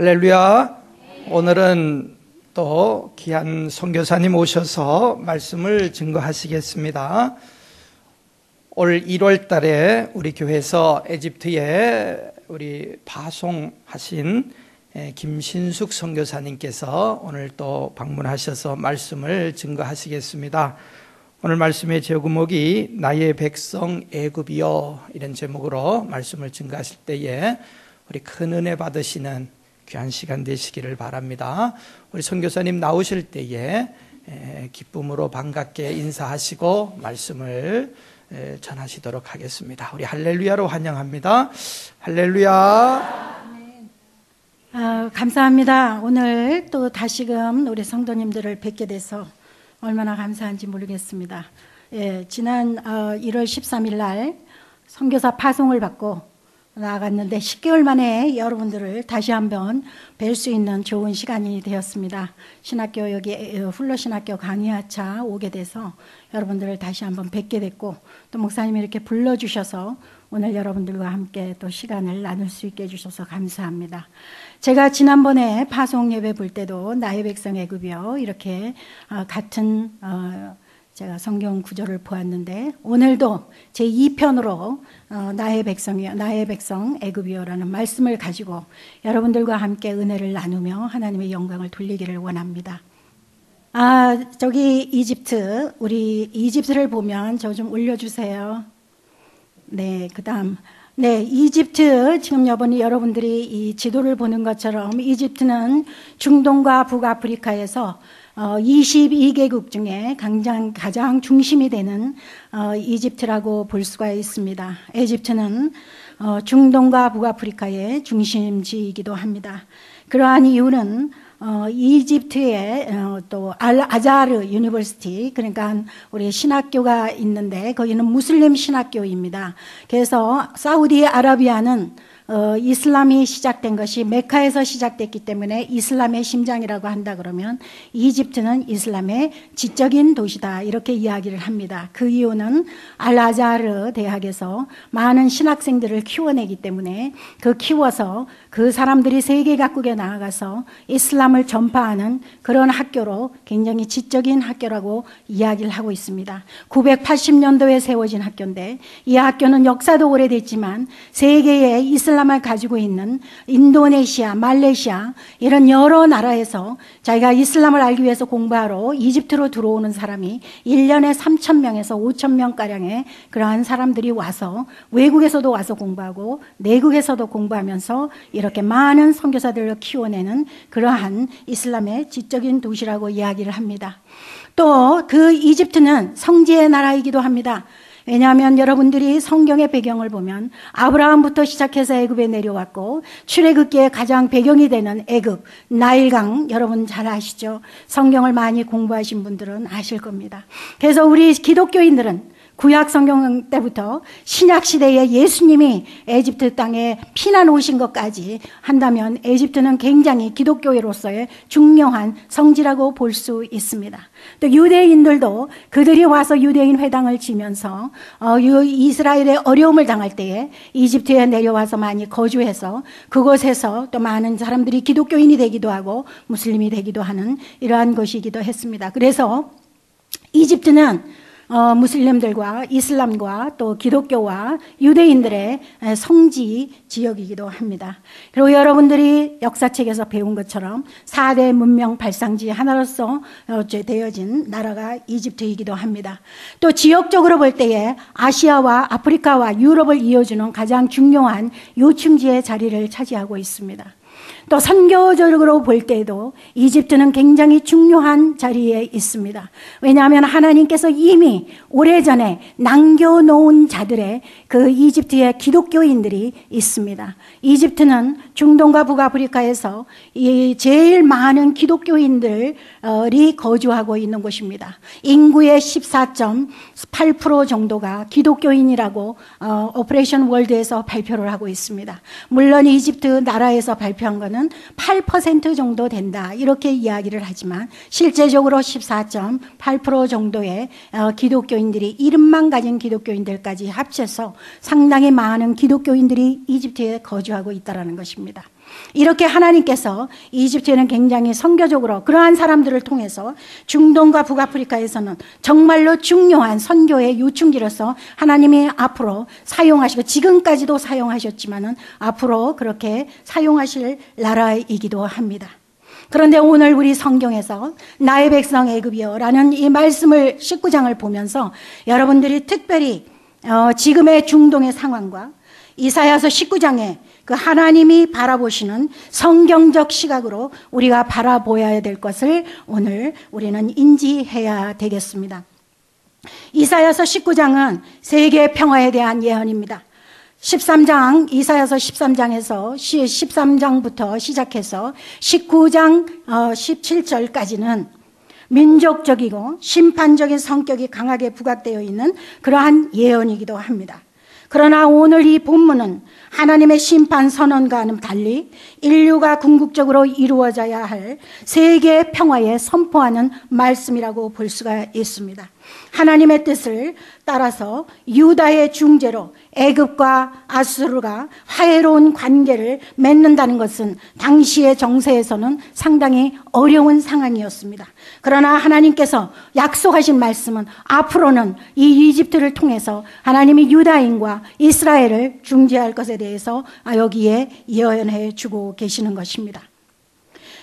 할렐루야. 오늘은 또 귀한 선교사님 오셔서 말씀을 증거하시겠습니다. 올 1월 달에 우리 교회에서 에집트에 우리 파송하신 김신숙 선교사님께서 오늘 또 방문하셔서 말씀을 증거하시겠습니다. 오늘 말씀의 제목이 나의 백성 애굽이여, 이런 제목으로 말씀을 증거하실 때에 우리 큰 은혜 받으시는 귀한 시간 되시기를 바랍니다. 우리 선교사님 나오실 때에 기쁨으로 반갑게 인사하시고 말씀을 전하시도록 하겠습니다. 우리 할렐루야로 환영합니다. 할렐루야. 감사합니다. 오늘 또 다시금 우리 성도님들을 뵙게 돼서 얼마나 감사한지 모르겠습니다. 지난 1월 13일 날 선교사 파송을 받고 나갔는데 10개월 만에 여러분들을 다시 한번 뵐 수 있는 좋은 시간이 되었습니다. 신학교 여기 훌러신학교 강의하차 오게 돼서 여러분들을 다시 한번 뵙게 됐고, 또 목사님이 이렇게 불러주셔서 오늘 여러분들과 함께 또 시간을 나눌 수 있게 해주셔서 감사합니다. 제가 지난번에 파송 예배 볼 때도 나의 백성 애굽이여 이렇게 같은 제가 성경 구절을 보았는데, 오늘도 제 2편으로 나의 백성이여, 나의 백성 애굽이여라는 말씀을 가지고 여러분들과 함께 은혜를 나누며 하나님의 영광을 돌리기를 원합니다. 저기 이집트, 우리 이집트를 보면 저 좀 올려주세요. 네, 그 다음. 네, 이집트, 지금 여러분들이 이 지도를 보는 것처럼 이집트는 중동과 북아프리카에서 22개국 중에 가장 중심이 되는 이집트라고 볼 수가 있습니다. 에집트는 중동과 북아프리카의 중심지이기도 합니다. 그러한 이유는 이집트에 또 알아자르 유니버시티, 그러니까 우리 신학교가 있는데 거기는 무슬림 신학교입니다. 그래서 사우디아라비아는 이슬람이 시작된 것이 메카에서 시작됐기 때문에 이슬람의 심장이라고 한다 그러면 이집트는 이슬람의 지적인 도시다, 이렇게 이야기를 합니다. 그 이유는 알아자르 대학에서 많은 신학생들을 키워내기 때문에 키워서 그 사람들이 세계 각국에 나아가서 이슬람을 전파하는 그런 학교로 굉장히 지적인 학교라고 이야기를 하고 있습니다. 980년도에 세워진 학교인데 이 학교는 역사도 오래됐지만 세계의 이슬람을 가지고 있는 인도네시아, 말레이시아 이런 여러 나라에서 자기가 이슬람을 알기 위해서 공부하러 이집트로 들어오는 사람이 1년에 3,000명에서 5,000명가량의 그러한 사람들이 와서 외국에서도 와서 공부하고 내국에서도 공부하면서 이렇게 많은 선교사들을 키워내는 그러한 이슬람의 지적인 도시라고 이야기를 합니다. 또 그 이집트는 성지의 나라이기도 합니다. 왜냐하면 여러분들이 성경의 배경을 보면 아브라함부터 시작해서 애굽에 내려왔고 출애굽기의 가장 배경이 되는 애굽, 나일강 여러분 잘 아시죠? 성경을 많이 공부하신 분들은 아실 겁니다. 그래서 우리 기독교인들은 구약 성경 때부터 신약 시대에 예수님이 에집트 땅에 피난 오신 것까지 한다면 에집트는 굉장히 기독교인으로서의 중요한 성지라고 볼 수 있습니다. 또 유대인들도 그들이 와서 유대인 회당을 지면서 이스라엘의 어려움을 당할 때에 이집트에 내려와서 많이 거주해서 그곳에서 또 많은 사람들이 기독교인이 되기도 하고 무슬림이 되기도 하는 이러한 것이기도 했습니다. 그래서 이집트는 무슬림들과 이슬람과 또 기독교와 유대인들의 성지 지역이기도 합니다. 그리고 여러분들이 역사책에서 배운 것처럼 4대 문명 발상지 하나로서 되어진 나라가 이집트이기도 합니다. 또 지역적으로 볼 때에 아시아와 아프리카와 유럽을 이어주는 가장 중요한 요충지의 자리를 차지하고 있습니다. 또 선교적으로 볼 때도 이집트는 굉장히 중요한 자리에 있습니다. 왜냐하면 하나님께서 이미 오래전에 남겨놓은 자들의 그 이집트의 기독교인들이 있습니다. 이집트는 중동과 북아프리카에서 제일 많은 기독교인들이 거주하고 있는 곳입니다. 인구의 14.8% 정도가 기독교인이라고 오퍼레이션 월드에서 발표를 하고 있습니다. 물론 이집트 나라에서 발표한 거는 8% 정도 된다 이렇게 이야기를 하지만 실제적으로 14.8% 정도의 기독교인들이 이름만 가진 기독교인들까지 합쳐서 상당히 많은 기독교인들이 이집트에 거주하고 있다는 것입니다. 이렇게 하나님께서 이집트에는 굉장히 선교적으로 그러한 사람들을 통해서 중동과 북아프리카에서는 정말로 중요한 선교의 요충지로서 하나님이 앞으로 사용하시고 지금까지도 사용하셨지만은 앞으로 그렇게 사용하실 나라이기도 합니다. 그런데 오늘 우리 성경에서 나의 백성 애굽이여 라는 이 말씀을 19장을 보면서 여러분들이 특별히 지금의 중동의 상황과 이사야서 19장에 그 하나님이 바라보시는 성경적 시각으로 우리가 바라보아야 될 것을 오늘 우리는 인지해야 되겠습니다. 이사야서 19장은 세계 평화에 대한 예언입니다. 13장, 이사야서 13장에서 13장부터 시작해서 19장 17절까지는 민족적이고 심판적인 성격이 강하게 부각되어 있는 그러한 예언이기도 합니다. 그러나 오늘 이 본문은 하나님의 심판 선언과는 달리 인류가 궁극적으로 이루어져야 할 세계 평화에 선포하는 말씀이라고 볼 수가 있습니다. 하나님의 뜻을 따라서 유다의 중재로 애굽과 아수르가 화해로운 관계를 맺는다는 것은 당시의 정세에서는 상당히 어려운 상황이었습니다. 그러나 하나님께서 약속하신 말씀은 앞으로는 이 이집트를 통해서 하나님이 유다인과 이스라엘을 중재할 것에 대해서 여기에 예언해 주고 계시는 것입니다.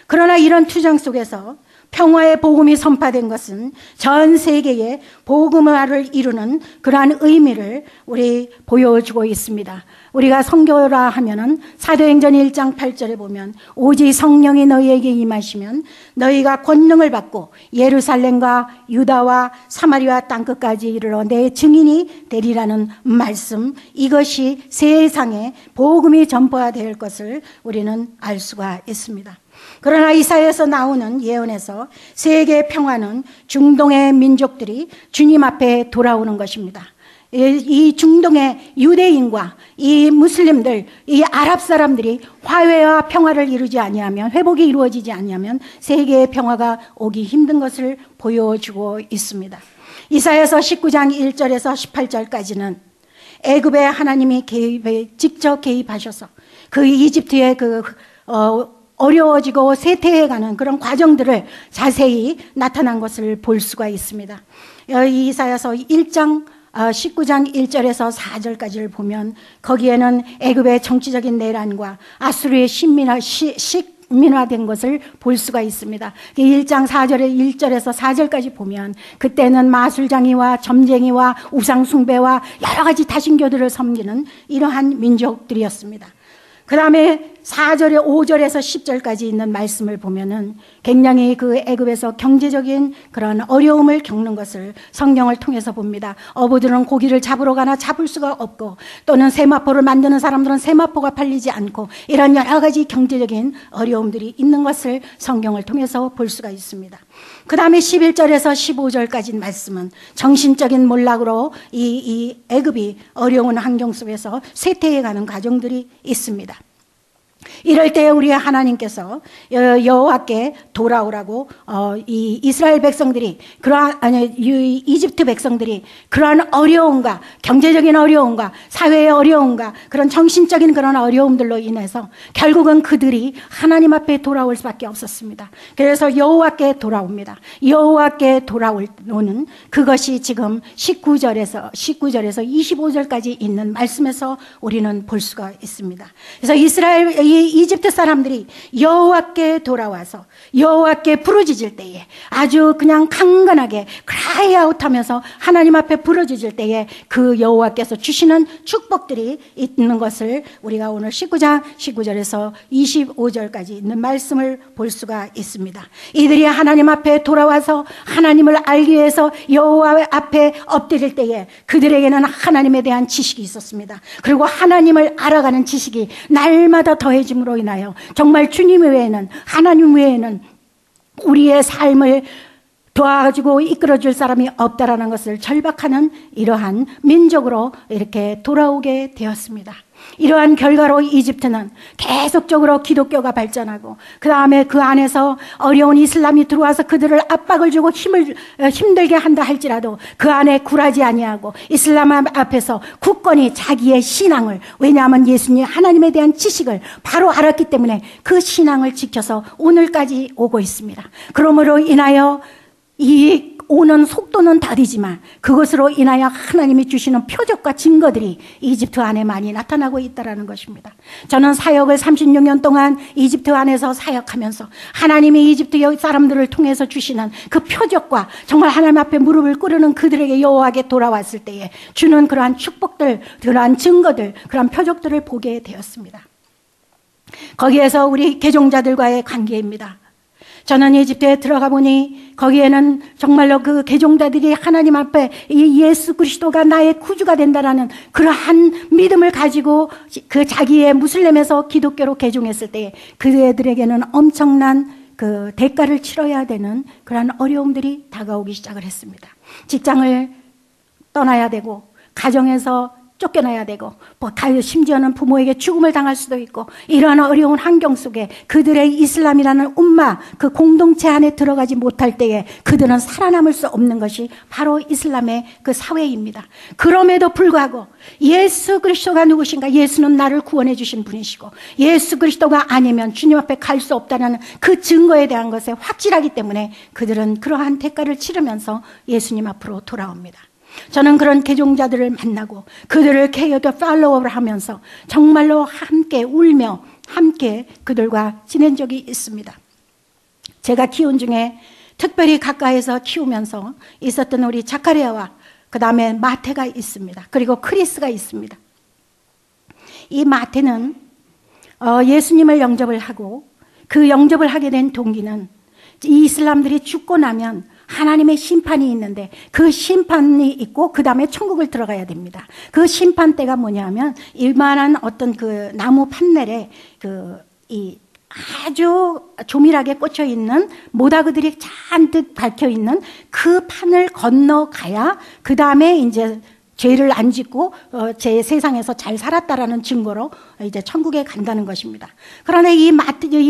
그러나 이런 투정 속에서 평화의 복음이 선포된 것은 전 세계에 복음화를 이루는 그러한 의미를 우리 보여주고 있습니다. 우리가 선교라 하면은 사도행전 1장 8절에 보면 오직 성령이 너희에게 임하시면 너희가 권능을 받고 예루살렘과 유다와 사마리아 땅끝까지 이르러 내 증인이 되리라는 말씀, 이것이 세상에 복음이 전파될 것을 우리는 알 수가 있습니다. 그러나 이사야에서 나오는 예언에서 세계 평화는 중동의 민족들이 주님 앞에 돌아오는 것입니다. 이 중동의 유대인과 이 무슬림들, 이 아랍 사람들이 화해와 평화를 이루지 아니하면, 회복이 이루어지지 아니하면 세계의 평화가 오기 힘든 것을 보여주고 있습니다. 이사야서 19장 1절에서 18절까지는 애굽에 하나님이 직접 개입하셔서 그 이집트의 어려워지고 쇠퇴해가는 그런 과정들을 자세히 나타난 것을 볼 수가 있습니다. 이사야서 1장 19장 1절에서 4절까지를 보면 거기에는 애굽의 정치적인 내란과 아수르의 식민화된 것을 볼 수가 있습니다. 1장 4절에 1절에서 4절까지 보면 그때는 마술장이와 점쟁이와 우상숭배와 여러 가지 다신교들을 섬기는 이러한 민족들이었습니다. 그 다음에 4절에 5절에서 10절까지 있는 말씀을 보면은 굉장히 그 애굽에서 경제적인 그런 어려움을 겪는 것을 성경을 통해서 봅니다. 어부들은 고기를 잡으러 가나 잡을 수가 없고, 또는 세마포를 만드는 사람들은 세마포가 팔리지 않고, 이런 여러 가지 경제적인 어려움들이 있는 것을 성경을 통해서 볼 수가 있습니다. 그 다음에 11절에서 15절까지 말씀은 정신적인 몰락으로 이 애굽이 어려운 환경 속에서 쇠퇴해가는 과정들이 있습니다. 이럴 때 우리 하나님께서 여호와께 돌아오라고 이 이스라엘 백성들이 이집트 백성들이 그러한 어려움과 경제적인 어려움과 사회의 어려움과 그런 정신적인 그런 어려움들로 인해서 결국은 그들이 하나님 앞에 돌아올 수밖에 없었습니다. 그래서 여호와께 돌아옵니다. 여호와께 돌아오는 그것이 지금 19절에서 25절까지 있는 말씀에서 우리는 볼 수가 있습니다. 그래서 이집트 사람들이 여호와께 돌아와서 여호와께 부르짖을 때에 아주 그냥 강건하게 cry out 하면서 하나님 앞에 부르짖을 때에 그 여호와께서 주시는 축복들이 있는 것을 우리가 오늘 19장 19절에서 25절까지 있는 말씀을 볼 수가 있습니다. 이들이 하나님 앞에 돌아와서 하나님을 알기 위해서 여호와 앞에 엎드릴 때에 그들에게는 하나님에 대한 지식이 있었습니다. 그리고 하나님을 알아가는 지식이 날마다 더해짐으로 인하여 정말 주님 외에는, 하나님 외에는 우리의 삶을 도와가지고 이끌어줄 사람이 없다라는 것을 절박하는 이러한 민족으로 이렇게 돌아오게 되었습니다. 이러한 결과로 이집트는 계속적으로 기독교가 발전하고 그 다음에 그 안에서 어려운 이슬람이 들어와서 그들을 압박을 주고 힘들게 한다 할지라도 그 안에 굴하지 아니하고 이슬람 앞에서 굳건히 자기의 신앙을, 왜냐하면 예수님 하나님에 대한 지식을 바로 알았기 때문에 그 신앙을 지켜서 오늘까지 오고 있습니다. 그러므로 인하여 이 오는 속도는 다르지만 그것으로 인하여 하나님이 주시는 표적과 증거들이 이집트 안에 많이 나타나고 있다는 것입니다. 저는 사역을 36년 동안 이집트 안에서 사역하면서 하나님이 이집트 사람들을 통해서 주시는 그 표적과 정말 하나님 앞에 무릎을 꿇는 그들에게 여호와에게 돌아왔을 때에 주는 그러한 축복들, 그러한 증거들, 그러한 표적들을 보게 되었습니다. 거기에서 우리 개종자들과의 관계입니다. 저는 이집트에 들어가 보니 거기에는 정말로 그 개종자들이 하나님 앞에 이 예수 그리스도가 나의 구주가 된다라는 그러한 믿음을 가지고 그 자기의 무슬림에서 기독교로 개종했을 때 그들에게는 엄청난 그 대가를 치러야 되는 그러한 어려움들이 다가오기 시작을 했습니다. 직장을 떠나야 되고 가정에서 쫓겨나야 되고 심지어는 부모에게 죽음을 당할 수도 있고 이러한 어려운 환경 속에 그들의 이슬람이라는 umma 그 공동체 안에 들어가지 못할 때에 그들은 살아남을 수 없는 것이 바로 이슬람의 그 사회입니다. 그럼에도 불구하고 예수 그리스도가 누구신가? 예수는 나를 구원해 주신 분이시고 예수 그리스도가 아니면 주님 앞에 갈 수 없다는 그 증거에 대한 것에 확실하기 때문에 그들은 그러한 대가를 치르면서 예수님 앞으로 돌아옵니다. 저는 그런 개종자들을 만나고 그들을 계속 팔로우를 하면서 정말로 함께 울며 함께 그들과 지낸 적이 있습니다. 제가 키운 중에 특별히 가까이서 키우면서 있었던 우리 자카리아와 그 다음에 마테가 있습니다. 그리고 크리스가 있습니다. 이 마테는 예수님을 영접을 하고 그 영접을 하게 된 동기는 이 이슬람들이 죽고 나면 하나님의 심판이 있는데 그 심판이 있고 그 다음에 천국을 들어가야 됩니다. 그 심판 때가 뭐냐면 이만한 어떤 그 나무 판넬에 이 아주 조밀하게 꽂혀 있는 모다그들이 잔뜩 박혀 있는 그 판을 건너가야 그 다음에 이제 죄를 안 짓고 제 세상에서 잘 살았다라는 증거로 이제 천국에 간다는 것입니다. 그러나 이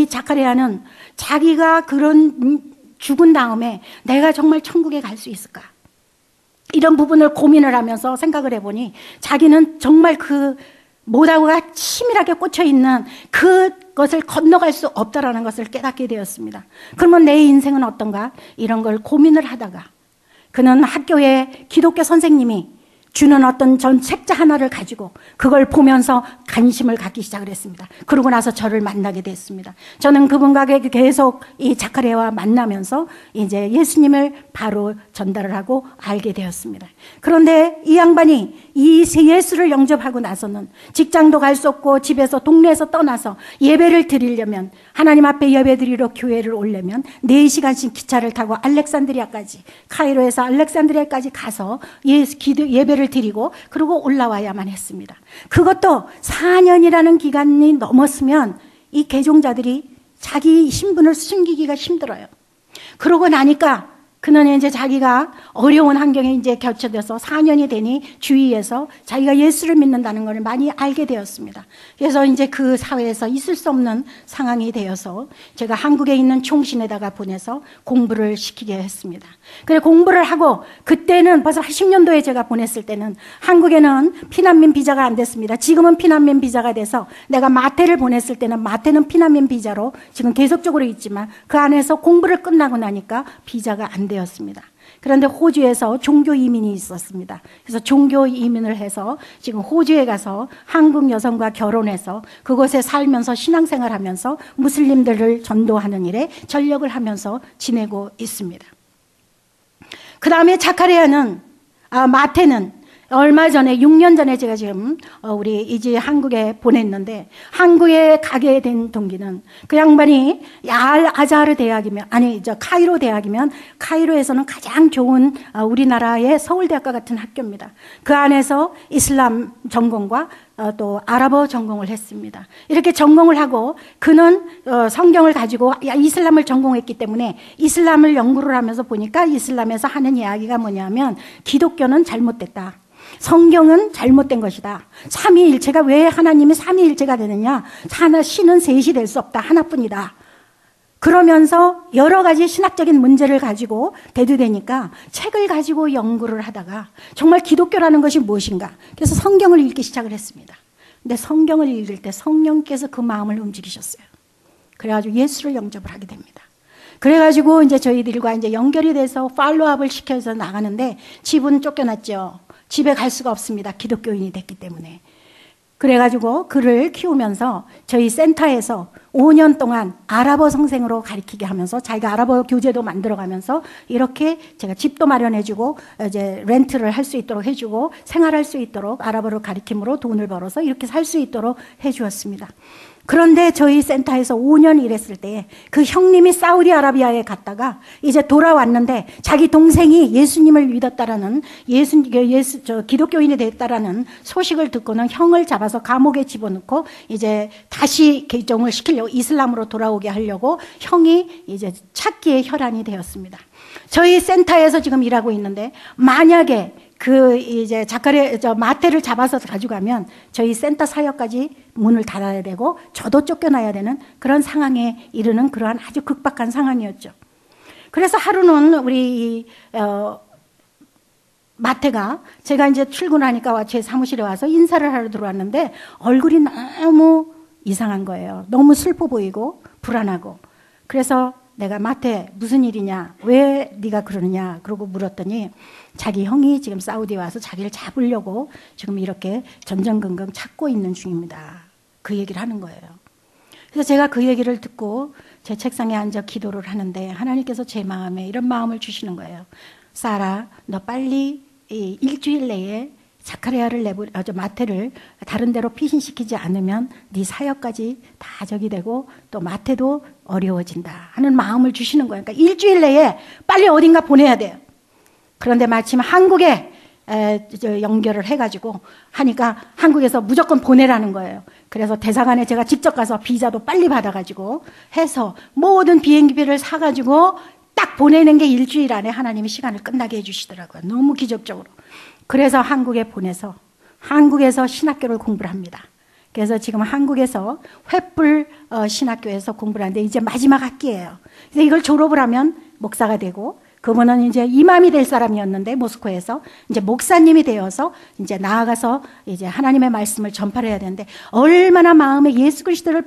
자카리아는 자기가 그런 죽은 다음에 내가 정말 천국에 갈 수 있을까? 이런 부분을 고민을 하면서 생각을 해보니 자기는 정말 그 모다구가 치밀하게 꽂혀 있는 그것을 건너갈 수 없다라는 것을 깨닫게 되었습니다. 그러면 내 인생은 어떤가? 이런 걸 고민을 하다가 그는 학교에 기독교 선생님이 주는 어떤 전 책자 하나를 가지고 그걸 보면서 관심을 갖기 시작을 했습니다. 그러고 나서 저를 만나게 됐습니다. 저는 그분과 계속 이 자카리아와 만나면서 이제 예수님을 바로 전달을 하고 알게 되었습니다. 그런데 이 양반이 이 예수를 영접하고 나서는 직장도 갈 수 없고 집에서 동네에서 떠나서 예배를 드리려면 하나님 앞에 예배 드리러 교회를 오려면 4시간씩 기차를 타고 알렉산드리아까지 카이로에서 알렉산드리아까지 가서 예배를 드리고 그리고 올라와야만 했습니다. 그것도 4년이라는 기간이 넘었으면 이 개종자들이 자기 신분을 숨기기가 힘들어요. 그러고 나니까 그는 이제 자기가 어려운 환경에 이제 겹쳐져서 4년이 되니 주위에서 자기가 예수를 믿는다는 걸 많이 알게 되었습니다. 그래서 이제 그 사회에서 있을 수 없는 상황이 되어서 제가 한국에 있는 총신에다가 보내서 공부를 시키게 했습니다. 그래 공부를 하고 그때는 벌써 10년도에 제가 보냈을 때는 한국에는 피난민 비자가 안 됐습니다. 지금은 피난민 비자가 돼서 내가 마테를 보냈을 때는 마테는 피난민 비자로 지금 계속적으로 있지만 그 안에서 공부를 끝나고 나니까 비자가 안 되었습니다. 그런데 호주에서 종교 이민이 있었습니다. 그래서 종교 이민을 해서 지금 호주에 가서 한국 여성과 결혼해서 그곳에 살면서 신앙생활하면서 무슬림들을 전도하는 일에 전력을 하면서 지내고 있습니다. 그 다음에 자카리아는 마테는 얼마 전에 6년 전에 제가 지금 우리 이제 한국에 보냈는데 한국에 가게 된 동기는 그 양반이 아자르 대학이면 카이로 대학이면 카이로에서는 가장 좋은 우리나라의 서울대학과 같은 학교입니다. 그 안에서 이슬람 전공과 또 아랍어 전공을 했습니다. 이렇게 전공을 하고 그는 성경을 가지고 이슬람을 전공했기 때문에 이슬람을 연구를 하면서 보니까 이슬람에서 하는 이야기가 뭐냐면 기독교는 잘못됐다. 성경은 잘못된 것이다. 삼위일체가 왜 하나님이 삼위일체가 되느냐? 하나 신은 셋이 될 수 없다. 하나뿐이다. 그러면서 여러 가지 신학적인 문제를 가지고 대두되니까 책을 가지고 연구를 하다가 정말 기독교라는 것이 무엇인가? 그래서 성경을 읽기 시작을 했습니다. 근데 성경을 읽을 때 성령께서 그 마음을 움직이셨어요. 그래가지고 예수를 영접을 하게 됩니다. 그래가지고 이제 저희들과 이제 연결이 돼서 팔로우업을 시켜서 나가는데 집은 쫓겨났죠. 집에 갈 수가 없습니다. 기독교인이 됐기 때문에. 그래가지고 그를 키우면서 저희 센터에서 5년 동안 아랍어 선생으로 가르치게 하면서 자기가 아랍어 교재도 만들어가면서 이렇게 제가 집도 마련해주고 이제 렌트를 할 수 있도록 해주고 생활할 수 있도록 아랍어를 가르침으로 돈을 벌어서 이렇게 살 수 있도록 해주었습니다. 그런데 저희 센터에서 5년 일했을 때 그 형님이 사우디아라비아에 갔다가 이제 돌아왔는데 자기 동생이 예수님을 믿었다라는 기독교인이 됐다라는 소식을 듣고는 형을 잡아서 감옥에 집어넣고 이제 다시 개종을 시키려고 이슬람으로 돌아오게 하려고 형이 이제 찾기에 혈안이 되었습니다. 저희 센터에서 지금 일하고 있는데 만약에 이제 마태를 잡아서 가져가면 저희 센터 사역까지 문을 닫아야 되고 저도 쫓겨나야 되는 그런 상황에 이르는 그러한 아주 극박한 상황이었죠. 그래서 하루는 우리 마태가 제가 이제 출근하니까 제 사무실에 와서 인사를 하러 들어왔는데 얼굴이 너무 이상한 거예요. 너무 슬퍼 보이고 불안하고. 그래서 내가 마태 무슨 일이냐? 왜 네가 그러느냐? 그러고 물었더니 자기 형이 지금 사우디에 와서 자기를 잡으려고 지금 이렇게 전전긍긍 찾고 있는 중입니다. 그 얘기를 하는 거예요. 그래서 제가 그 얘기를 듣고 제 책상에 앉아 기도를 하는데 하나님께서 제 마음에 이런 마음을 주시는 거예요. 사라, 너 빨리 일주일 내에 자카리아를 마태를 다른 데로 피신시키지 않으면 네 사역까지 다 적이 되고 또 마태도 어려워진다 하는 마음을 주시는 거예요. 그러니까 일주일 내에 빨리 어딘가 보내야 돼요. 그런데 마침 한국에 연결을 해가지고 하니까 한국에서 무조건 보내라는 거예요. 그래서 대사관에 제가 직접 가서 비자도 빨리 받아가지고 해서 모든 비행기표를 사가지고 딱 보내는 게 일주일 안에 하나님이 시간을 끝나게 해주시더라고요. 너무 기적적으로. 그래서 한국에 보내서 한국에서 신학교를 공부를 합니다. 그래서 지금 한국에서 횃불 신학교에서 공부를 하는데 이제 마지막 학기예요. 그래서 이걸 졸업을 하면 목사가 되고 그분은 이제 이맘이 될 사람이었는데 모스크바에서 이제 목사님이 되어서 이제 나아가서 이제 하나님의 말씀을 전파해야 되는데 얼마나 마음에 예수 그리스도를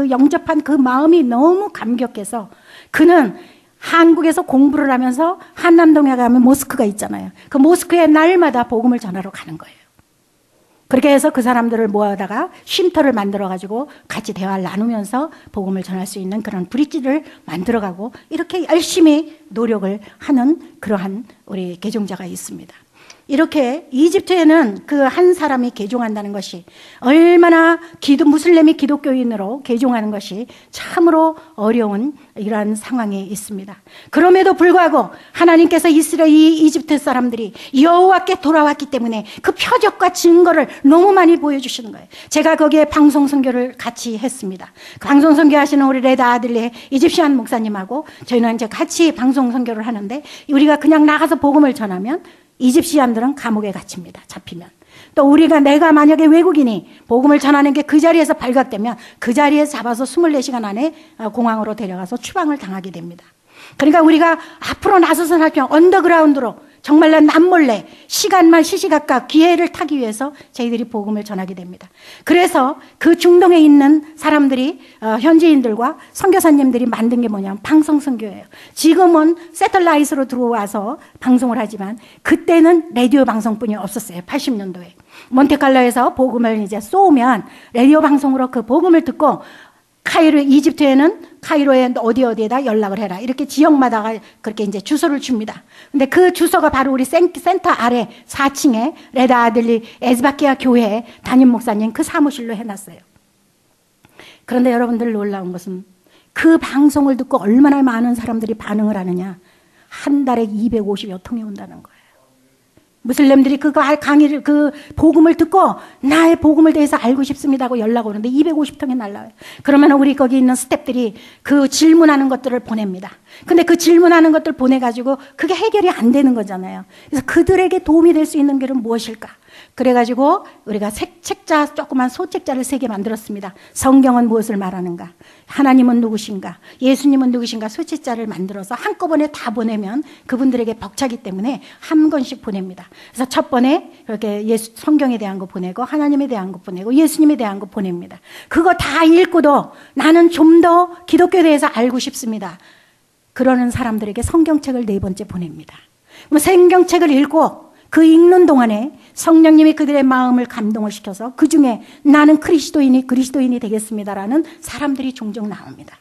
영접한 그 마음이 너무 감격해서 그는 한국에서 공부를 하면서 한남동에 가면 모스크가 있잖아요. 그 모스크에 날마다 복음을 전하러 가는 거예요. 그렇게 해서 그 사람들을 모아다가 쉼터를 만들어가지고 같이 대화를 나누면서 복음을 전할 수 있는 그런 브릿지를 만들어가고 이렇게 열심히 노력을 하는 그러한 우리 개종자가 있습니다. 이렇게 이집트에는 그 한 사람이 개종한다는 것이 얼마나 무슬림이 기독교인으로 개종하는 것이 참으로 어려운 이러한 상황에 있습니다. 그럼에도 불구하고 하나님께서 이집트 사람들이 여호와께 돌아왔기 때문에 그 표적과 증거를 너무 많이 보여주시는 거예요. 제가 거기에 방송 선교를 같이 했습니다. 방송 선교하시는 우리 레다 아들리 이집시안 목사님하고 저희는 이제 같이 방송 선교를 하는데 우리가 그냥 나가서 복음을 전하면 이집시안들은 감옥에 갇힙니다. 잡히면. 또 내가 만약에 외국인이 복음을 전하는 게 그 자리에서 발각되면 그 자리에 잡아서 24시간 안에 공항으로 데려가서 추방을 당하게 됩니다. 그러니까 우리가 앞으로 나서서 하면 언더그라운드로 정말로 남몰래 시간만 시시각각 기회를 타기 위해서 저희들이 복음을 전하게 됩니다. 그래서 그 중동에 있는 사람들이 현지인들과 선교사님들이 만든 게 뭐냐면 방송 선교예요. 지금은 새틀라이트로 들어와서 방송을 하지만 그때는 라디오 방송뿐이 없었어요. 80년도에 몬테칼로에서 복음을 이제 쏘면 라디오 방송으로 그 복음을 듣고 이집트에는 카이로에 어디에다 연락을 해라. 이렇게 지역마다 그렇게 이제 주소를 줍니다. 근데 그 주소가 바로 우리 센터 아래 4층에 레다 아들리 에즈바키아 교회 담임 목사님 그 사무실로 해놨어요. 그런데 여러분들 놀라운 것은 그 방송을 듣고 얼마나 많은 사람들이 반응을 하느냐. 한 달에 250여 통이 온다는 거예요. 무슬림들이 그 강의를, 그 복음을 듣고 나의 복음을 대해서 알고 싶습니다 하고 연락 오는데 250통이 날라와요. 그러면 우리 거기 있는 스태프들이 그 질문하는 것들을 보냅니다. 근데 그 질문하는 것들 보내가지고 그게 해결이 안 되는 거잖아요. 그래서 그들에게 도움이 될 수 있는 길은 무엇일까? 그래가지고 우리가 책자, 조그만 소책자를 3개 만들었습니다. 성경은 무엇을 말하는가? 하나님은 누구신가? 예수님은 누구신가? 소책자를 만들어서 한꺼번에 다 보내면 그분들에게 벅차기 때문에 한 권씩 보냅니다. 그래서 첫 번에 이렇게 성경에 대한 거 보내고 하나님에 대한 거 보내고 예수님에 대한 거 보냅니다. 그거 다 읽고도 나는 좀 더 기독교에 대해서 알고 싶습니다. 그러는 사람들에게 성경책을 4번째 보냅니다. 그럼 성경책을 읽고 그 읽는 동안에 성령님이 그들의 마음을 감동을 시켜서 그 중에 나는 그리스도인이 되겠습니다라는 사람들이 종종 나옵니다.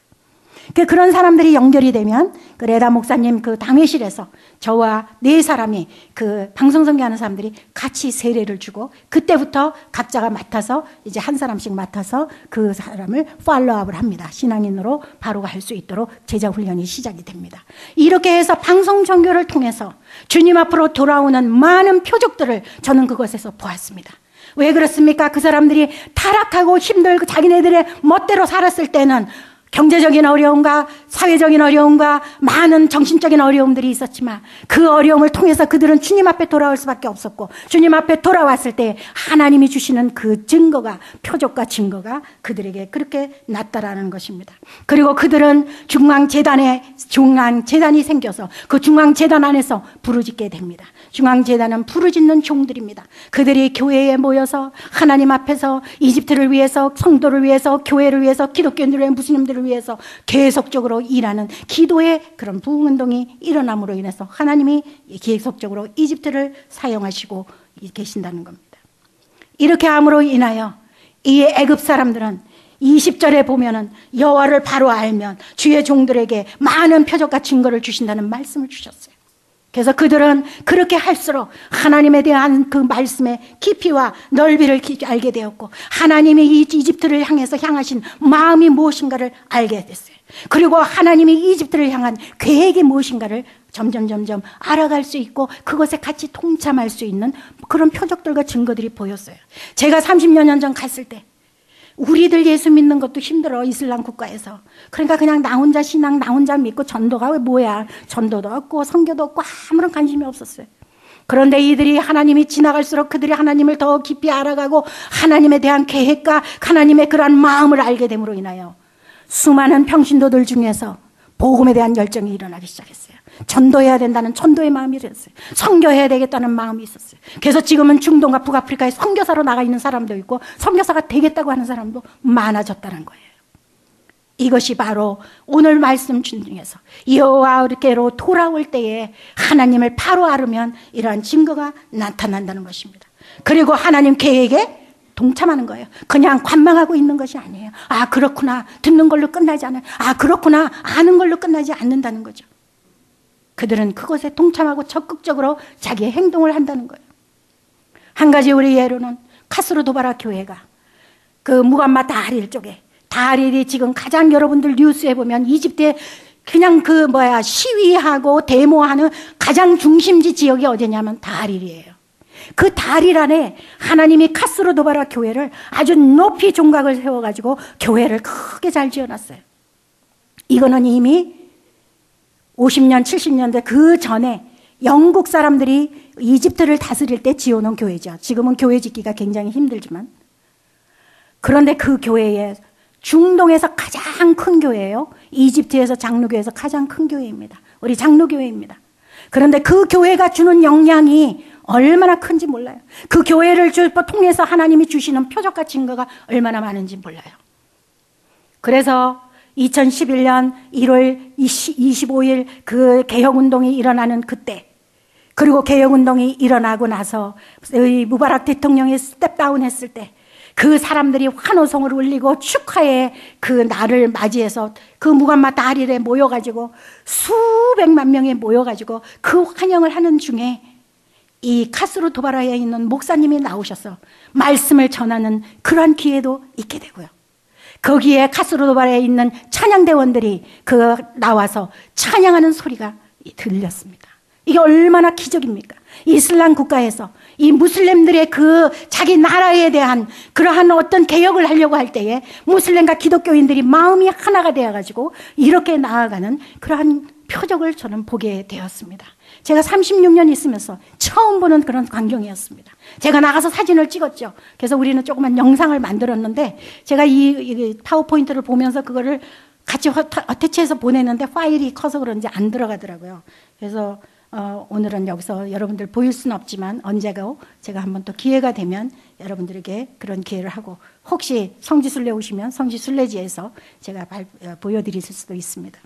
그런 사람들이 연결이 되면 그 레다 목사님 그 당회실에서 저와 4사람이 그 방송 선교하는 사람들이 같이 세례를 주고 그때부터 각자가 맡아서 이제 한 사람씩 맡아서 그 사람을 팔로우업을 합니다. 신앙인으로 바로 갈 수 있도록 제자 훈련이 시작이 됩니다. 이렇게 해서 방송 선교를 통해서 주님 앞으로 돌아오는 많은 표적들을 저는 그것에서 보았습니다. 왜 그렇습니까? 그 사람들이 타락하고 힘들고 자기네들의 멋대로 살았을 때는 경제적인 어려움과 사회적인 어려움과 많은 정신적인 어려움들이 있었지만 그 어려움을 통해서 그들은 주님 앞에 돌아올 수밖에 없었고 중님 앞에 돌아왔을 때 하나님이 주시는 그 증거가 표적과 증거가 그들에게 그렇게 났다라는 것입니다. 그리고 그들은 중앙재단이 생겨서 그 중앙재단 안에서 부르짖게 됩니다. 중앙재단은 부르짖는 종들입니다. 그들이 교회에 모여서 하나님 앞에서 이집트를 위해서 성도를 위해서 교회를 위해서 기독교인들의 무슬림들을 위해서 계속적으로 일하는 기도의 그런 부흥운동이 일어남으로 인해서 하나님이 계속적으로 이집트를 사용하시고 계신다는 겁니다. 이렇게 함으로 인하여 이 애굽 사람들은 20절에 보면은 여호와를 바로 알면 주의 종들에게 많은 표적과 증거를 주신다는 말씀을 주셨어요. 그래서 그들은 그렇게 할수록 하나님에 대한 그 말씀의 깊이와 넓이를 알게 되었고 하나님이 이 이집트를 향하신 마음이 무엇인가를 알게 됐어요. 그리고 하나님이 이집트를 향한 계획이 무엇인가를 점점 알아갈 수 있고 그것에 같이 동참할 수 있는 그런 표적들과 증거들이 보였어요. 제가 30여 년 전 갔을 때 우리들 예수 믿는 것도 힘들어. 이슬람 국가에서. 그러니까 그냥 나 혼자 신앙, 나 혼자 믿고 전도가 왜 뭐야. 전도도 없고 선교도 없고 아무런 관심이 없었어요. 그런데 이들이 하나님이 지나갈수록 그들이 하나님을 더 깊이 알아가고 하나님에 대한 계획과 하나님의 그러한 마음을 알게 됨으로 인하여 수많은 평신도들 중에서 복음에 대한 열정이 일어나기 시작했어요. 전도해야 된다는 전도의 마음이 있었어요. 선교해야 되겠다는 마음이 있었어요. 그래서 지금은 중동과 북아프리카에 선교사로 나가 있는 사람도 있고 선교사가 되겠다고 하는 사람도 많아졌다는 거예요. 이것이 바로 오늘 말씀 중에서 여호와께로 돌아올 때에 하나님을 바로 알으면 이러한 증거가 나타난다는 것입니다. 그리고 하나님 계획에 동참하는 거예요. 그냥 관망하고 있는 것이 아니에요. 아 그렇구나 듣는 걸로 끝나지 않아요. 아 그렇구나 아는 걸로 끝나지 않는다는 거죠. 그들은 그것에 동참하고 적극적으로 자기의 행동을 한다는 거예요. 한 가지 우리 예로는 카스루도바라 교회가 그 무감마 다할일 쪽에 다할일이 지금 가장 여러분들 뉴스에 보면 이집트에 그냥 시위하고 데모하는 가장 중심지 지역이 어디냐면 다할일이에요. 그 다할일 안에 하나님이 카스루도바라 교회를 아주 높이 종각을 세워가지고 교회를 크게 잘 지어놨어요. 이거는 이미 50년, 70년대 그 전에 영국 사람들이 이집트를 다스릴 때 지어놓은 교회죠. 지금은 교회 짓기가 굉장히 힘들지만. 그런데 그 교회에 중동에서 가장 큰 교회예요. 이집트에서 장로교회에서 가장 큰 교회입니다. 우리 장로교회입니다. 그런데 그 교회가 주는 영향이 얼마나 큰지 몰라요. 그 교회를 통해서 하나님이 주시는 표적과 증거가 얼마나 많은지 몰라요. 그래서 2011년 1월 25일 그 개혁운동이 일어나는 그때 그리고 개혁운동이 일어나고 나서 무바락 대통령이 스텝다운 했을 때 그 사람들이 환호성을 울리고 축하의 그 날을 맞이해서 그 무감마 다할일에 모여가지고 수백만 명이 모여가지고 그 환영을 하는 중에 이 카스루도바라에 있는 목사님이 나오셔서 말씀을 전하는 그러한 기회도 있게 되고요. 거기에 카스루도바라에 있는 찬양대원들이 나와서 찬양하는 소리가 들렸습니다. 이게 얼마나 기적입니까? 이슬람 국가에서 이 무슬림들의 그 자기 나라에 대한 그러한 어떤 개혁을 하려고 할 때에 무슬림과 기독교인들이 마음이 하나가 되어가지고 이렇게 나아가는 그러한 표적을 저는 보게 되었습니다. 제가 36년 있으면서 처음 보는 그런 광경이었습니다. 제가 나가서 사진을 찍었죠. 그래서 우리는 조그만 영상을 만들었는데 제가 이 파워포인트를 보면서 그거를 같이 어태치해서 보냈는데 파일이 커서 그런지 안 들어가더라고요. 그래서 오늘은 여기서 여러분들 보일 수는 없지만 언제가 제가 한번 또 기회가 되면 여러분들에게 그런 기회를 하고 혹시 성지순례 오시면 성지순례지에서 제가 보여드릴 수도 있습니다.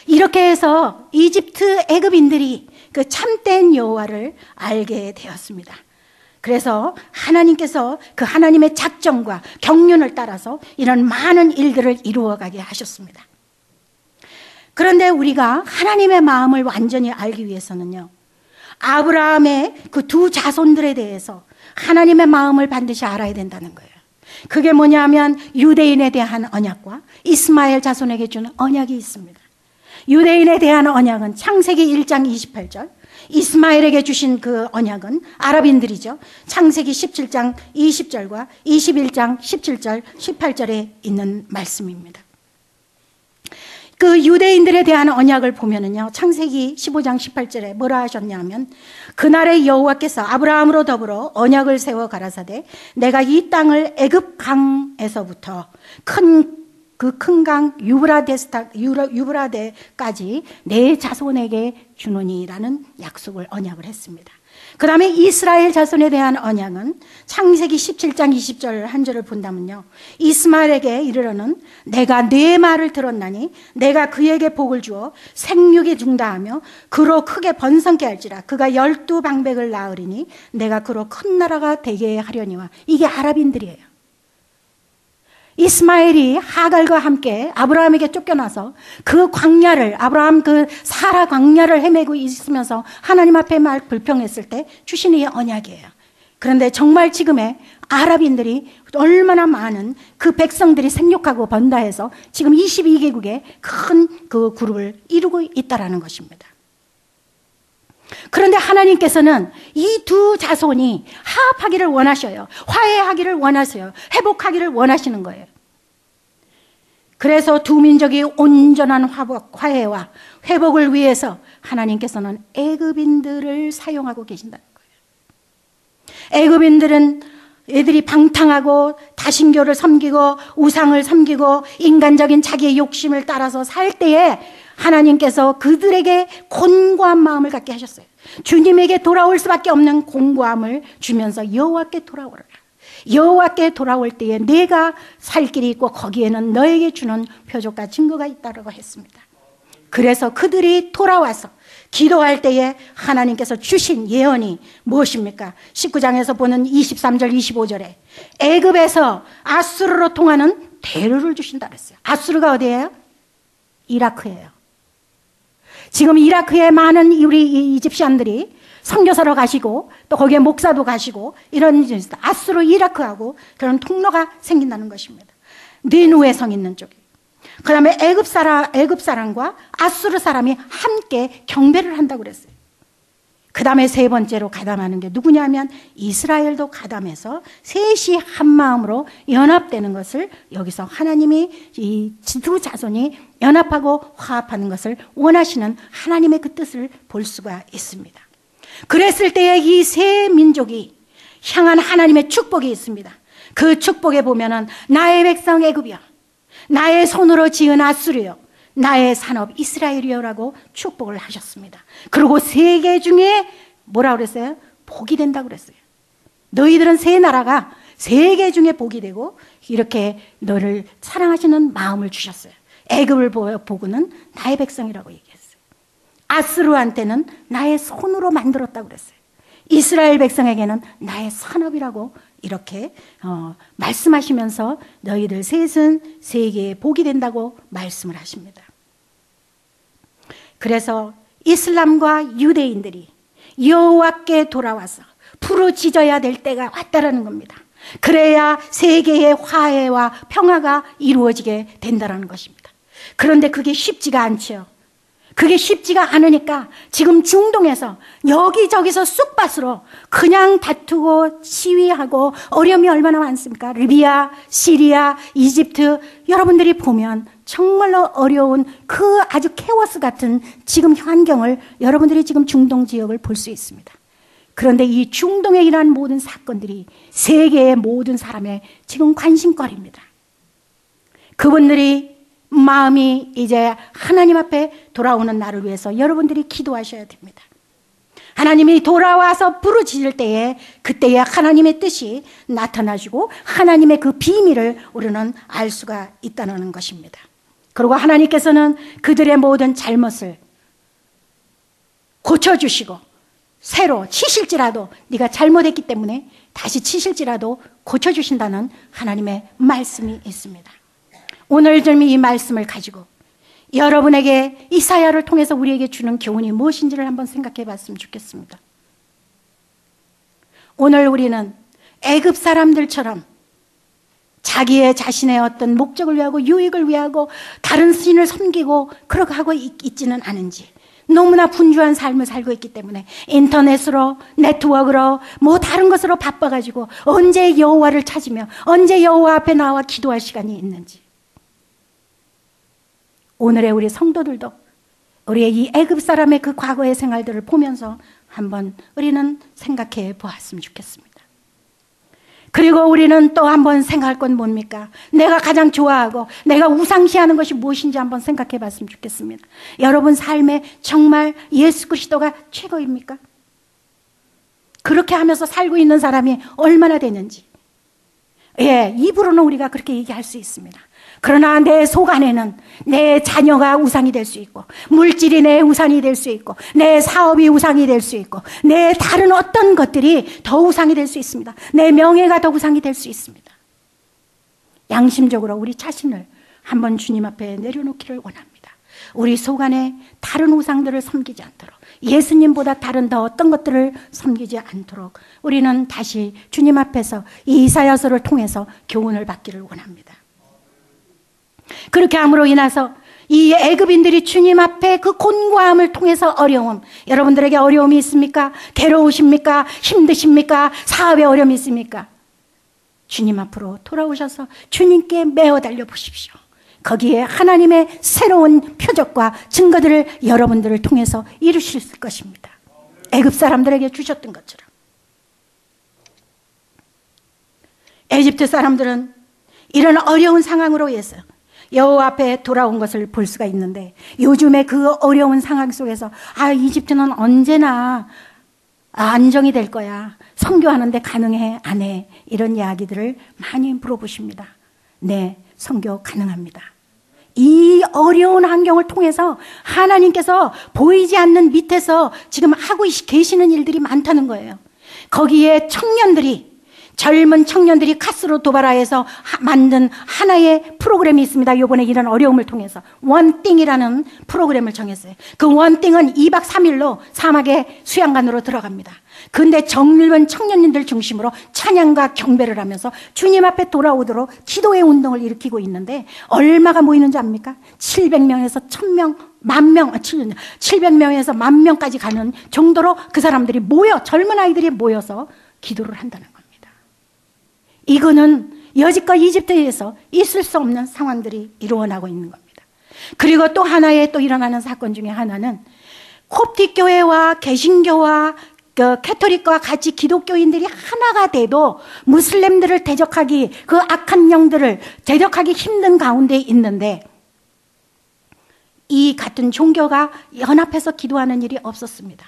이렇게 해서 이집트 애굽인들이 그 참된 여호와를 알게 되었습니다. 그래서 하나님께서 그 하나님의 작정과 경륜을 따라서 이런 많은 일들을 이루어가게 하셨습니다. 그런데 우리가 하나님의 마음을 완전히 알기 위해서는요, 아브라함의 그 두 자손들에 대해서 하나님의 마음을 반드시 알아야 된다는 거예요. 그게 뭐냐면 유대인에 대한 언약과 이스마엘 자손에게 주는 언약이 있습니다. 유대인에 대한 언약은 창세기 1장 28절, 이스마엘에게 주신 그 언약은 아랍인들이죠. 창세기 17장 20절과 21장 17절, 18절에 있는 말씀입니다. 그 유대인들에 대한 언약을 보면은요, 창세기 15장 18절에 뭐라 하셨냐면, 그날의 여호와께서 아브라함으로 더불어 언약을 세워 가라사대 내가 이 땅을 애굽 강에서부터 큰 강 유브라데까지 내 자손에게 주노니라는 약속을 언약을 했습니다. 그 다음에 이스라엘 자손에 대한 언약은 창세기 17장 20절 한 절을 본다면요, 이스마엘에게 이르러는 내가 네 말을 들었나니 내가 그에게 복을 주어 생육이 중다하며 그로 크게 번성케 할지라 그가 12방백을 낳으리니 내가 그로 큰 나라가 되게 하려니와. 이게 아랍인들이에요. 이스마엘이 하갈과 함께 아브라함에게 쫓겨나서 그 광야를, 아브라함 그 사라 광야를 헤매고 있으면서 하나님 앞에 막 불평했을 때 주신 이 언약이에요. 그런데 정말 지금의 아랍인들이 얼마나 많은 그 백성들이 생육하고 번다 해서 지금 22개국의 큰 그 그룹을 이루고 있다라는 것입니다. 그런데 하나님께서는 이 두 자손이 화합하기를 원하셔요. 화해하기를 원하세요. 회복하기를 원하시는 거예요. 그래서 두 민족이 온전한 화해와 회복을 위해서 하나님께서는 애굽인들을 사용하고 계신다는 거예요. 애굽인들은 애들이 방탕하고 다신교를 섬기고 우상을 섬기고 인간적인 자기의 욕심을 따라서 살 때에 하나님께서 그들에게 곤고한 마음을 갖게 하셨어요. 주님에게 돌아올 수밖에 없는 곤고함을 주면서 여호와께 돌아오라. 여호와께 돌아올 때에 내가 살 길이 있고 거기에는 너에게 주는 표적과 증거가 있다고 했습니다. 그래서 그들이 돌아와서 기도할 때에 하나님께서 주신 예언이 무엇입니까? 19장에서 보는 23절 25절에 애굽에서 아수르로 통하는 대류를 주신다 그랬어요. 아수르가 어디예요? 이라크예요. 지금 이라크에 많은 우리 이집시안들이 선교사로 가시고 또 거기에 목사도 가시고 이런 아수르 이라크하고 그런 통로가 생긴다는 것입니다. 니누의 성 있는 쪽에. 그 다음에 애굽 사람과 아수르 사람이 함께 경배를 한다고 그랬어요. 그 다음에 세 번째로 가담하는 게 누구냐면 이스라엘도 가담해서 셋이 한 마음으로 연합되는 것을 여기서 하나님이 이 두 자손이 연합하고 화합하는 것을 원하시는 하나님의 그 뜻을 볼 수가 있습니다. 그랬을 때에 이 세 민족이 향한 하나님의 축복이 있습니다. 그 축복에 보면은 나의 백성 애굽이여, 나의 손으로 지은 아수르여, 나의 산업 이스라엘이여라고 축복을 하셨습니다. 그리고 세계 중에 뭐라고 그랬어요? 복이 된다고 그랬어요. 너희들은 세 나라가 세계 중에 복이 되고 이렇게 너를 사랑하시는 마음을 주셨어요. 애굽을 보고는 나의 백성이라고 얘기했어요. 아스루한테는 나의 손으로 만들었다고 그랬어요. 이스라엘 백성에게는 나의 산업이라고 이렇게 말씀하시면서 너희들 셋은 세계에 복이 된다고 말씀을 하십니다. 그래서 이슬람과 유대인들이 여호와께 돌아와서 부르짖어야 될 때가 왔다라는 겁니다. 그래야 세계의 화해와 평화가 이루어지게 된다는 것입니다. 그런데 그게 쉽지가 않죠. 그게 쉽지가 않으니까 지금 중동에서 여기저기서 쑥밭으로 그냥 다투고 시위하고 어려움이 얼마나 많습니까? 리비아, 시리아, 이집트, 여러분들이 보면 정말로 어려운 그 아주 케오스 같은 지금 환경을 여러분들이 지금 중동 지역을 볼 수 있습니다. 그런데 이 중동에 일어난 모든 사건들이 세계의 모든 사람의 지금 관심거리입니다. 그분들이 마음이 이제 하나님 앞에 돌아오는 날을 위해서 여러분들이 기도하셔야 됩니다. 하나님이 돌아와서 부르짖을 때에 그때에 하나님의 뜻이 나타나시고 하나님의 그 비밀을 우리는 알 수가 있다는 것입니다. 그리고 하나님께서는 그들의 모든 잘못을 고쳐주시고 새로 치실지라도 네가 잘못했기 때문에 다시 치실지라도 고쳐주신다는 하나님의 말씀이 있습니다. 오늘 좀 이 말씀을 가지고 여러분에게 이사야를 통해서 우리에게 주는 교훈이 무엇인지를 한번 생각해 봤으면 좋겠습니다. 오늘 우리는 애굽 사람들처럼 자기의 자신의 어떤 목적을 위하고 유익을 위하고 다른 신을 섬기고 그렇게 하고 있지는 않은지, 너무나 분주한 삶을 살고 있기 때문에 인터넷으로 네트워크로 뭐 다른 것으로 바빠가지고 언제 여호와를 찾으며 언제 여호와 앞에 나와 기도할 시간이 있는지, 오늘의 우리 성도들도 우리의 이 애굽 사람의 그 과거의 생활들을 보면서 한번 우리는 생각해 보았으면 좋겠습니다. 그리고 우리는 또 한번 생각할 건 뭡니까? 내가 가장 좋아하고 내가 우상시하는 것이 무엇인지 한번 생각해 봤으면 좋겠습니다. 여러분 삶에 정말 예수 그리스도가 최고입니까? 그렇게 하면서 살고 있는 사람이 얼마나 되는지, 입으로는 우리가 그렇게 얘기할 수 있습니다. 그러나 내 속 안에는 내 자녀가 우상이 될 수 있고, 물질이 내 우상이 될 수 있고, 내 사업이 우상이 될 수 있고, 내 다른 어떤 것들이 더 우상이 될 수 있습니다. 내 명예가 더 우상이 될 수 있습니다. 양심적으로 우리 자신을 한번 주님 앞에 내려놓기를 원합니다. 우리 속 안에 다른 우상들을 섬기지 않도록, 예수님보다 다른 더 어떤 것들을 섬기지 않도록 우리는 다시 주님 앞에서 이 이사야서를 통해서 교훈을 받기를 원합니다. 그렇게 함으로 인해서 이 애굽인들이 주님 앞에 그 곤고함을 통해서 어려움, 여러분들에게 어려움이 있습니까? 괴로우십니까? 힘드십니까? 사업에 어려움이 있습니까? 주님 앞으로 돌아오셔서 주님께 매어 달려 보십시오. 거기에 하나님의 새로운 표적과 증거들을 여러분들을 통해서 이루실 것입니다. 애굽 사람들에게 주셨던 것처럼. 에집트 사람들은 이런 어려운 상황으로 인해서 여호와 앞에 돌아온 것을 볼 수가 있는데, 요즘에 그 어려운 상황 속에서 이집트는 언제나 안정이 될 거야, 선교하는데 가능해 안 해, 이런 이야기들을 많이 물어보십니다. 네, 선교 가능합니다. 이 어려운 환경을 통해서 하나님께서 보이지 않는 밑에서 지금 하고 계시는 일들이 많다는 거예요. 거기에 젊은 청년들이 카스로 도바라에서 만든 하나의 프로그램이 있습니다. 이번에 이런 어려움을 통해서 원띵이라는 프로그램을 정했어요. 그 원띵은 2박 3일로 사막의 수양관으로 들어갑니다. 그런데 젊은 청년님들 중심으로 찬양과 경배를 하면서 주님 앞에 돌아오도록 기도의 운동을 일으키고 있는데, 얼마가 모이는지 압니까? 700명에서 1000명, 10,000명, 700명에서 10,000명까지 가는 정도로 그 사람들이 젊은 아이들이 모여서 기도를 한다는 겁니다. 이거는 여지껏 이집트에서 있을 수 없는 상황들이 일어나고 있는 겁니다. 그리고 또 하나의 또 일어나는 사건 중에 하나는 콥틱 교회와 개신교와 캐토릭과 같이 기독교인들이 하나가 돼도 무슬림들을 대적하기, 그 악한 영들을 대적하기 힘든 가운데 있는데, 이 같은 종교가 연합해서 기도하는 일이 없었습니다.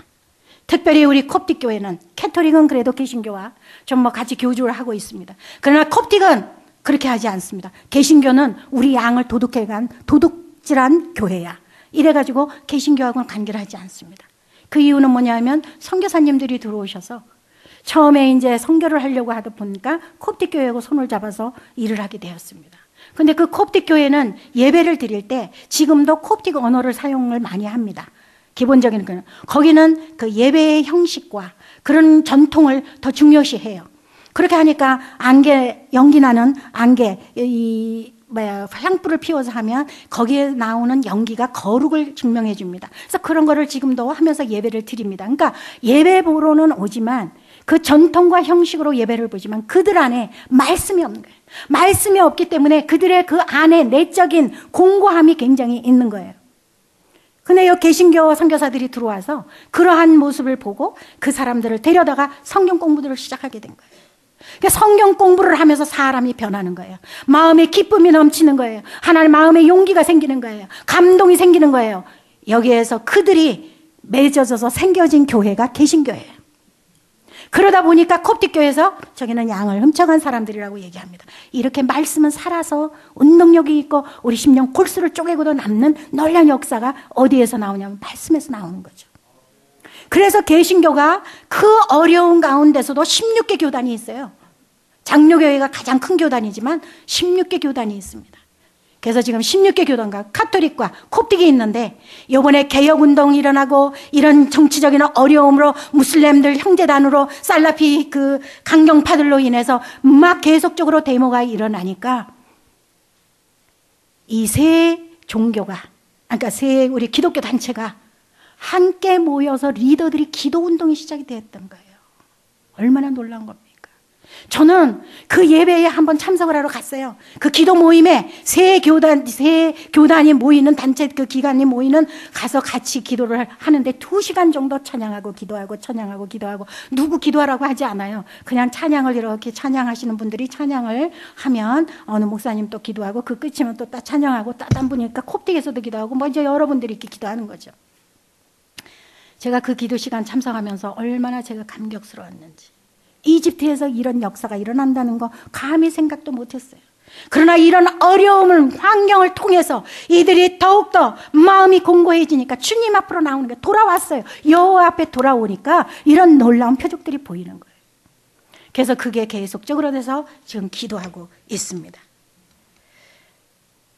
특별히 우리 콥틱 교회는, 캐토릭은 그래도 개신교와 좀 같이 교주를 하고 있습니다. 그러나 콥틱은 그렇게 하지 않습니다. 개신교는 우리 양을 도둑해간 도둑질한 교회야, 이래가지고 개신교하고는 관계를 하지 않습니다. 그 이유는 뭐냐면 선교사님들이 들어오셔서 처음에 이제 선교를 하려고 하다 보니까 콥틱 교회하고 손을 잡아서 일을 하게 되었습니다. 근데 그 콥틱 교회는 예배를 드릴 때 지금도 콥틱 언어를 사용을 많이 합니다. 기본적인 거는 거기는 그 예배의 형식과 그런 전통을 더 중요시해요. 그렇게 하니까 안개, 연기 나는 안개, 향불을 피워서 하면 거기에 나오는 연기가 거룩을 증명해 줍니다. 그래서 그런 거를 지금도 하면서 예배를 드립니다. 그러니까 예배 보러는 오지만 그 전통과 형식으로 예배를 보지만 그들 안에 말씀이 없는 거예요. 말씀이 없기 때문에 그들의 그 안에 내적인 공고함이 굉장히 있는 거예요. 근데 이 개신교 선교사들이 들어와서 그러한 모습을 보고 그 사람들을 데려다가 성경 공부들을 시작하게 된 거예요. 그러니까 성경 공부를 하면서 사람이 변하는 거예요. 마음에 기쁨이 넘치는 거예요. 하나님 마음에 용기가 생기는 거예요. 감동이 생기는 거예요. 여기에서 그들이 맺어져서 생겨진 교회가 개신교예요. 그러다 보니까 콥틱교에서 저기는 양을 훔쳐간 사람들이라고 얘기합니다. 이렇게 말씀은 살아서 운동력이 있고 우리 심령 골수를 쪼개고도 남는 놀라운 역사가 어디에서 나오냐면 말씀에서 나오는 거죠. 그래서 개신교가 그 어려운 가운데서도 16개 교단이 있어요. 장로교회가 가장 큰 교단이지만 16개 교단이 있습니다. 그래서 지금 16개 교단과 카톨릭과 콥틱이 있는데 이번에 개혁운동이 일어나고 이런 정치적인 어려움으로 무슬림들 형제단으로 살라피 그 강경파들로 인해서 막 계속적으로 데모가 일어나니까 이 세 종교가 그러니까 세 우리 기독교 단체가 함께 모여서 리더들이 기도운동이 시작이 되었던 거예요. 얼마나 놀라운 겁니까? 저는 그 예배에 한번 참석을 하러 갔어요. 그 기도 모임에 세 교단이 모이는 단체 그 기관이 모이는 가서 같이 기도를 하는데 2시간 정도 찬양하고 기도하고 찬양하고 기도하고 누구 기도하라고 하지 않아요. 그냥 찬양을 이렇게 찬양하시는 분들이 찬양을 하면 어느 목사님 또 기도하고 그 끝이면 또 찬양하고 한 분이니까 콥틱에서도 기도하고 뭐 이제 여러분들이 이렇게 기도하는 거죠. 제가 그 기도 시간 참석하면서 얼마나 제가 감격스러웠는지. 이집트에서 이런 역사가 일어난다는 거 감히 생각도 못했어요. 그러나 이런 어려움을 환경을 통해서 이들이 더욱더 마음이 공고해지니까 주님 앞으로 나오는 게 돌아왔어요. 여호와 앞에 돌아오니까 이런 놀라운 표적들이 보이는 거예요. 그래서 그게 계속적으로 돼서 지금 기도하고 있습니다.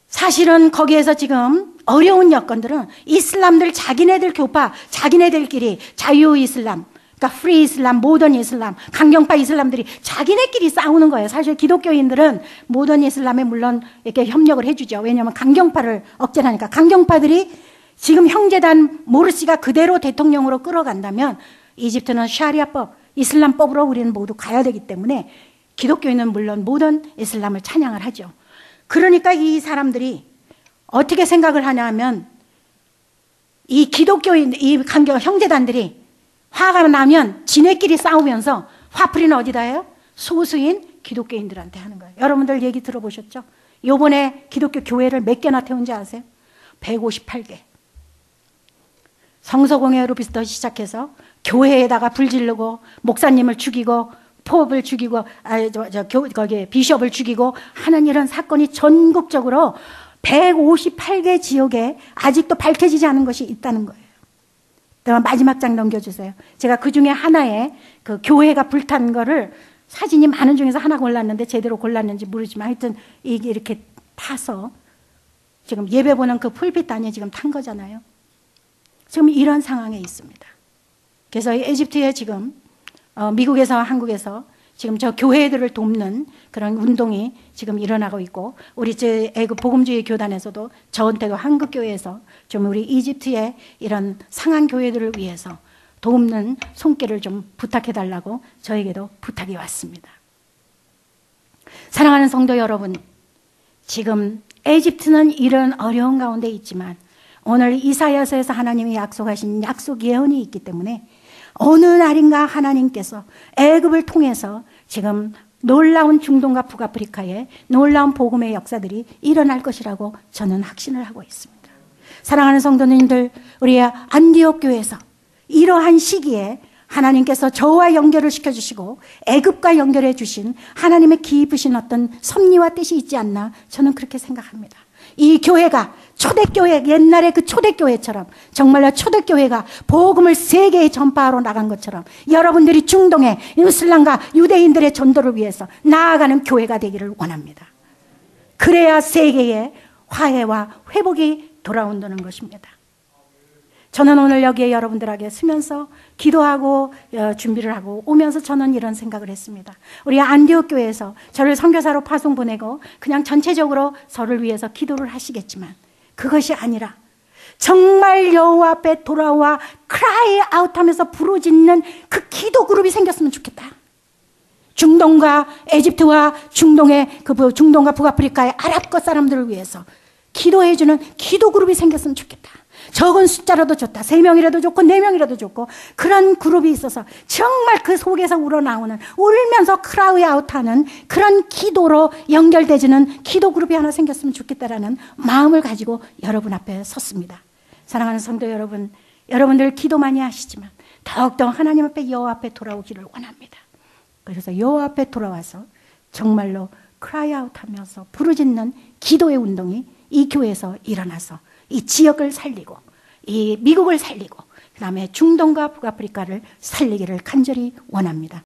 사실은 거기에서 지금 어려운 여건들은 이슬람들 자기네들 교파 자기네들끼리 자유 이슬람 그러니까 프리 이슬람, 모던 이슬람, 강경파 이슬람들이 자기네끼리 싸우는 거예요. 사실 기독교인들은 모던 이슬람에 물론 이렇게 협력을 해주죠. 왜냐하면 강경파를 억제하니까. 강경파들이 지금 형제단 모르시가 그대로 대통령으로 끌어간다면 이집트는 샤리아법, 이슬람법으로 우리는 모두 가야 되기 때문에 기독교인은 물론 모던 이슬람을 찬양을 하죠. 그러니까 이 사람들이 어떻게 생각을 하냐면 이 기독교인, 이 강경 형제단들이 화가 나면 지네끼리 싸우면서 화풀이는 어디다 해요? 소수인 기독교인들한테 하는 거예요. 여러분들 얘기 들어보셨죠? 요번에 기독교 교회를 몇 개나 태운지 아세요? 158개. 성서공회로부터 시작해서 교회에다가 불 지르고 목사님을 죽이고 포업을 죽이고 거기 비숍을 죽이고 하는 이런 사건이 전국적으로 158개 지역에 아직도 밝혀지지 않은 것이 있다는 거예요. 마지막 장 넘겨주세요. 제가 그 중에 하나에 그 교회가 불탄 거를 사진이 많은 중에서 하나 골랐는데 제대로 골랐는지 모르지만 하여튼 이게 이렇게 타서 지금 예배 보는 그 풀빛 안에 지금 탄 거잖아요. 지금 이런 상황에 있습니다. 그래서 에집트에 지금 미국에서 한국에서 지금 저 교회들을 돕는 그런 운동이 지금 일어나고 있고 우리 애국 복음주의 교단에서도 저한테도 한국교회에서 좀 우리 이집트의 이런 상한 교회들을 위해서 돕는 손길을 좀 부탁해달라고 저에게도 부탁이 왔습니다. 사랑하는 성도 여러분, 지금 에집트는 이런 어려운 가운데 있지만 오늘 이사야서에서 하나님이 약속하신 약속 예언이 있기 때문에 어느 날인가 하나님께서 애굽을 통해서 지금 놀라운 중동과 북아프리카에 놀라운 복음의 역사들이 일어날 것이라고 저는 확신을 하고 있습니다. 사랑하는 성도님들, 우리 안디옥 교회에서 이러한 시기에 하나님께서 저와 연결을 시켜주시고 애굽과 연결해 주신 하나님의 깊으신 어떤 섭리와 뜻이 있지 않나 저는 그렇게 생각합니다. 이 교회가 초대교회, 옛날에 그 초대교회처럼 정말로 초대교회가 복음을 세계에 전파하러 나간 것처럼 여러분들이 중동의 이슬람과 유대인들의 전도를 위해서 나아가는 교회가 되기를 원합니다. 그래야 세계에 화해와 회복이 돌아온다는 것입니다. 저는 오늘 여기에 여러분들에게 서면서 기도하고 준비를 하고 오면서 저는 이런 생각을 했습니다. 우리 안디옥 교회에서 저를 선교사로 파송 보내고 그냥 전체적으로 저를 위해서 기도를 하시겠지만 그것이 아니라 정말 여호와 앞에 돌아와 크라이 아웃하면서 부르짖는 그 기도 그룹이 생겼으면 좋겠다. 중동과 에집트와 중동과 북아프리카의 아랍과 사람들을 위해서 기도해주는 기도 그룹이 생겼으면 좋겠다. 적은 숫자라도 좋다. 3명이라도 좋고 4명이라도 좋고 그런 그룹이 있어서 정말 그 속에서 우러나오는 울면서 크라이 아웃하는 그런 기도로 연결되지는 기도 그룹이 하나 생겼으면 좋겠다라는 마음을 가지고 여러분 앞에 섰습니다. 사랑하는 성도 여러분, 여러분들 기도 많이 하시지만 더욱더 하나님 앞에 여호와 앞에 돌아오기를 원합니다. 그래서 여호와 앞에 돌아와서 정말로 크라이 아웃하면서 부르짖는 기도의 운동이 이 교회에서 일어나서 이 지역을 살리고 이 미국을 살리고 그 다음에 중동과 북아프리카를 살리기를 간절히 원합니다.